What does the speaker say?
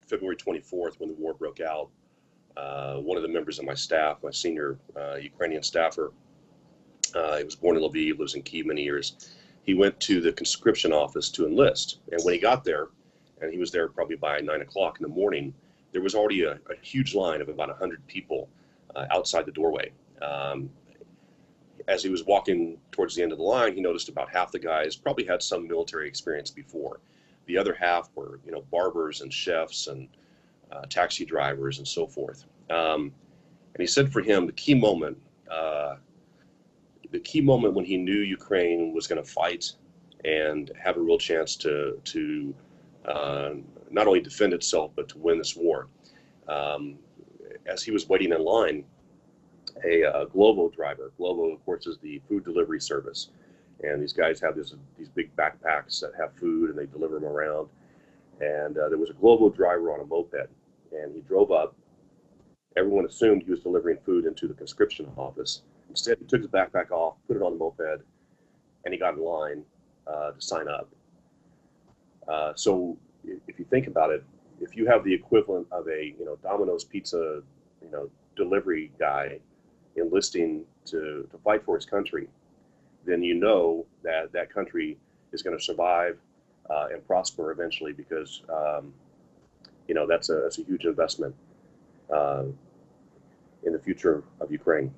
February 24th, when the war broke out, one of the members of my staff, my senior Ukrainian staffer, he was born in Lviv, lives in Kyiv many years. He went to the conscription office to enlist. And when he got there, and he was there probably by 9 o'clock in the morning, there was already a huge line of about 100 people outside the doorway. As he was walking towards the end of the line, he noticed about half the guys probably had some military experience before. The other half were, barbers and chefs and taxi drivers and so forth. And he said for him, the key moment when he knew Ukraine was going to fight and have a real chance to not only defend itself, but to win this war. As he was waiting in line, a Glovo driver, Glovo, of course, is the food delivery service. And these guys have these big backpacks that have food, and they deliver them around. And there was a Glovo driver on a moped, and he drove up. Everyone assumed he was delivering food into the conscription office. Instead, he took his backpack off, put it on the moped, and he got in line to sign up. So if you think about it, if you have the equivalent of a Domino's pizza delivery guy enlisting to fight for his country, then you know that that country is going to survive and prosper eventually, because that's a huge investment in the future of Ukraine.